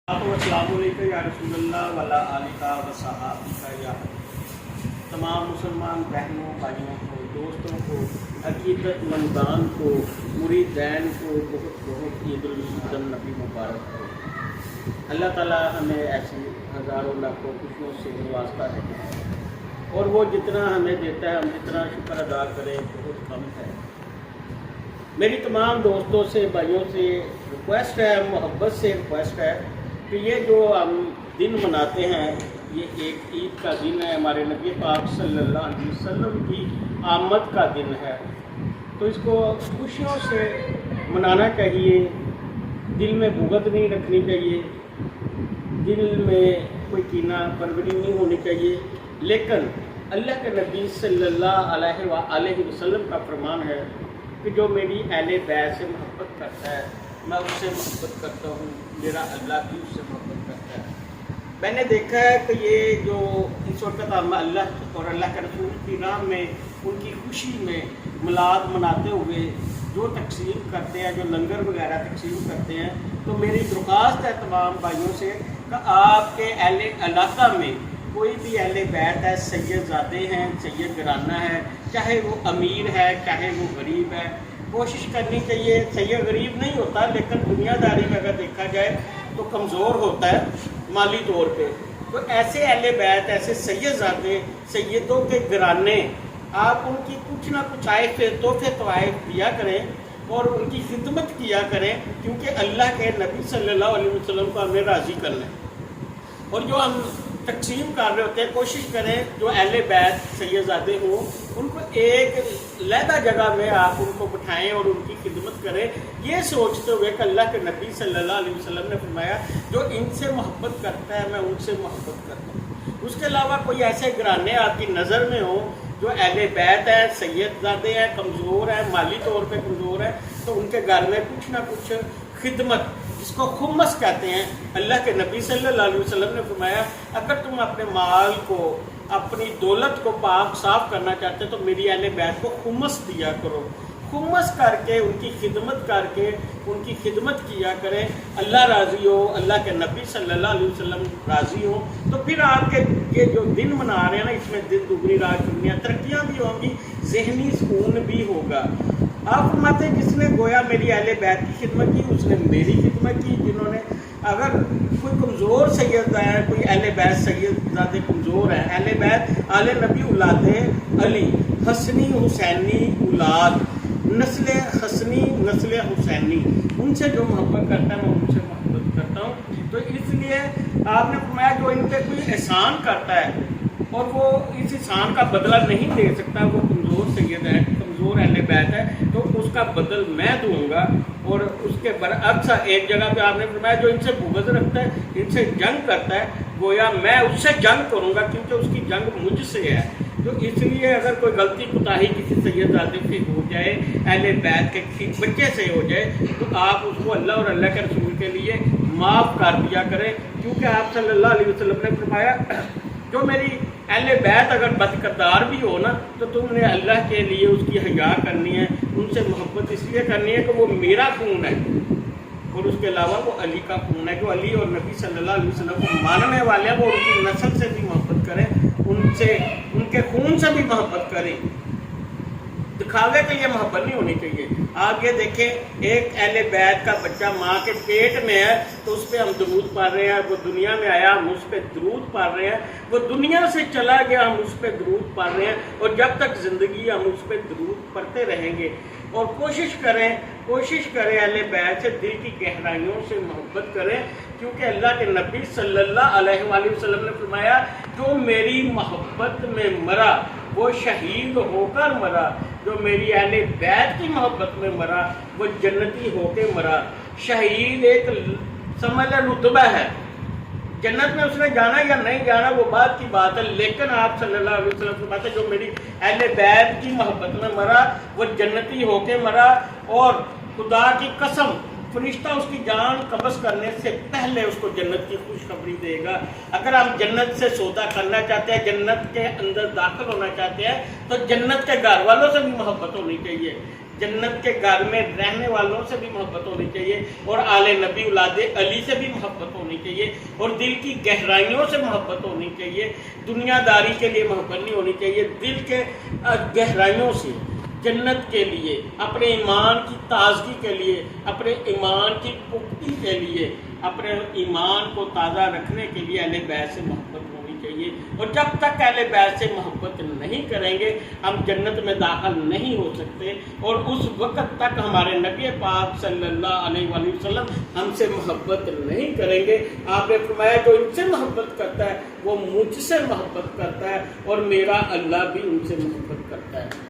अस्सलाम वालेकुम या रसूलल्लाह वाला आलिका व सहाबिका या तमाम मुसलमान बहनों भाइयों को, दोस्तों को, अकीदतमंदान को, मुरीदैन को बहुत बहुत ईद उल नबी मुबारक हो। अल्लाह ताला हमें ऐसी हज़ारों लाखों खुशियों से नवाजता है और वो जितना हमें देता है हम जितना शुक्र अदा करें बहुत कम है। मेरी तमाम दोस्तों से, भाइयों से रिक्वेस्ट है, मोहब्बत से रिक्वेस्ट है कि ये जो हम दिन मनाते हैं ये एक ईद का दिन है, हमारे नबी पाक सल्लल्लाहु अलैहि वसल्लम की आमद का दिन है, तो इसको खुशियों से मनाना चाहिए। दिल में बुग़्ज़ नहीं रखनी चाहिए, दिल में कोई कीना परवरी नहीं होनी चाहिए। लेकिन अल्लाह के नबी सल्लल्लाहु अलैहि वसल्लम का फरमान है कि जो मेरी अहले बैत से मोहब्बत करता है मैं उससे मोहब्बत करता हूँ, मेरा अल्लाह भी उससे मोहब्बत करता है। मैंने देखा है कि ये जो इस वक्त हम अल्लाह और अल्लाह के रसूल की राह में उनकी खुशी में मिलाद मनाते हुए जो तकसीम करते हैं, जो लंगर वगैरह तकसीम करते हैं, तो मेरी दरख्वास्त है तमाम भाइयों से कि आपके अहले इलाका में कोई भी अहले बैत है, सैयदजादे हैं, सैयद घराना है, चाहे वो अमीर है चाहे वो गरीब है, कोशिश करनी चाहिए। सैयद गरीब नहीं होता लेकिन दुनियादारी में अगर देखा जाए तो कमज़ोर होता है माली तौर पे, तो ऐसे अहले बैत, ऐसे सैयदजादे, सैयदों के घराने, आप उनकी कुछ ना कुछ आए तोहफे तवाइफ दिया करें और उनकी खिदमत किया करें, क्योंकि अल्लाह के नबी सल्लल्लाहु अलैहि वसल्लम को हमें राज़ी करना है। और जो हम तकसीम कर रहे होते हैं कोशिश करें जो अहले बैत सैयदजादे हों उनको एक लहदा जगह में आप उनको बिठाएं और उनकी खिदमत करें, ये सोचते हुए कि अल्लाह के नबी सल्लल्लाहु अलैहि वसल्लम ने फरमाया जो इनसे मोहब्बत करता है मैं उनसे मोहब्बत करता हूँ। उसके अलावा कोई ऐसे घराने आपकी नज़र में हो जो अहले बैत है, सैयदजादे हैं, कमज़ोर है, माली तौर पे कमज़ोर है, तो उनके घर में कुछ ना कुछ खिदमत, जिसको खुम्मस कहते हैं, अल्लाह के नबी सल्लल्लाहु अलैहि वसल्लम ने फरमाया अगर तुम अपने माल को, अपनी दौलत को पाक साफ करना चाहते हो तो मेरी अहले बैत को खुम्मस दिया करो। खुम्मस करके उनकी खिदमत करके उनकी खिदमत किया करें, अल्लाह राज़ी हो, अल्लाह के नबी सल्लल्लाहु अलैहि वसल्लम राज़ी हो, तो फिर आपके ये जो दिन मना रहे हैं ना इसमें दिन दुगनी रात चुगनियाँ, तरक्कियाँ भी होंगी, ज़हनी सुकून भी होगा। आप फरमाते जिसने गोया मेरी अहले बैत की खिदमत की उसने मेरी खिदमत की। जिन्होंने अगर कोई कमज़ोर सैयद है, कोई अहले बैत सैयदजादे कमज़ोर है, अहले बैत आले नबी औलादे अली हसनी हुसैनी औलाद नस्ल हसनी नस्ल हुसैनी, उनसे जो मोहब्बत करता है मैं उनसे मोहब्बत करता हूँ। तो इसलिए आपने फरमाया जो इन पर कोई एहसान करता है और वो इस एहसान का बदला नहीं दे सकता, वो कमज़ोर सैयद है, कमज़ोर अहले बैत है, तो उसका बदल मैं दूंगा। और उसके बरअक्स एक जगह पे आपने फरमाया जो इनसे बुग़्ज़ रखता है, इनसे जंग करता है, गोया मैं उससे जंग करूंगा क्योंकि उसकी जंग मुझसे है। तो इसलिए अगर कोई गलती कोताही किसी सैयदजादे से हो जाए, अहले बैत के बच्चे से हो जाए, तो आप उसको अल्लाह और अल्लाह के रसूल के लिए माफ़ कर दिया करें, क्योंकि आप सल्लल्लाहु अलैहि वसल्लम ने फरमाया जो मेरी अहले बैत अगर बदकिरदार भी हो ना तो तुमने अल्लाह के लिए उसकी हया करनी है, उनसे मोहब्बत इसलिए करनी है कि वो मेरा खून है और उसके अलावा वो अली का खून है। जो अली और नबी सल्लल्लाहु अलैहि वसल्लम को मानने वाले हैं वो उनकी नस्ल से भी मोहब्बत करें, उनसे उनके खून से भी मोहब्बत करें, दिखावे के लिए मोहब्बत नहीं होनी चाहिए। आप ये देखें एक अहले बैत का बच्चा माँ के पेट में है तो उस पर हम दरूद पढ़ रहे हैं, वो दुनिया में आया हम उस पर दरूद पढ़ रहे हैं, वो दुनिया से चला गया हम उस पर दरूद पढ़ रहे हैं, और जब तक ज़िंदगी हम उस पर दरूद पढ़ते रहेंगे। और कोशिश करें अहले बैत से दिल की गहराइयों से मोहब्बत करें, क्योंकि अल्लाह के नबी सल्लल्लाहु अलैहि वसल्लम ने फरमाया जो मेरी मोहब्बत में मरा वो शहीद होकर मरा, जो मेरी अहले बैत की मोहब्बत में मरा वो जन्नती होकर मरा। शहीद एक समझ रुतबा है, जन्नत में उसने जाना या नहीं जाना वो बात की बात है, लेकिन आप सल्लल्लाहु अलैहि वसल्लम की बात है जो मेरी अहले बैत की मोहब्बत में मरा वो जन्नती होके मरा। और खुदा की कसम फरिश्ता उसकी जान कब्ज़ करने से पहले उसको जन्नत की खुशखबरी देगा। अगर हम जन्नत से सौदा करना चाहते हैं, जन्नत के अंदर दाखिल होना चाहते हैं, तो जन्नत के घर वालों से भी मोहब्बत होनी चाहिए। जन्नत के घर में रहने वालों से भी मोहब्बत होनी चाहिए, और आले नबी औलादे अली से भी मोहब्बत होनी चाहिए, और दिल की गहराइयों से मोहब्बत होनी चाहिए। दुनियादारी के लिए मोहब्बत नहीं होनी चाहिए, दिल के गहराइयों से जन्नत के लिए, अपने ईमान की ताजगी के लिए, अपने ईमान की पुख्ती के लिए, अपने ईमान को ताज़ा रखने के लिए अहले बैत से मोहब्बत होनी चाहिए। और जब तक अहले बैत से मोहब्बत नहीं करेंगे हम जन्नत में दाखिल नहीं हो सकते, और उस वक़्त तक हमारे नबी पाक सल्लल्लाहु अलैहि वसल्लम हमसे मोहब्बत नहीं करेंगे। आपने फरमाया जो इनसे मोहब्बत करता है वो मुझसे मोहब्बत करता है, और मेरा अल्लाह भी उनसे मोहब्बत करता है।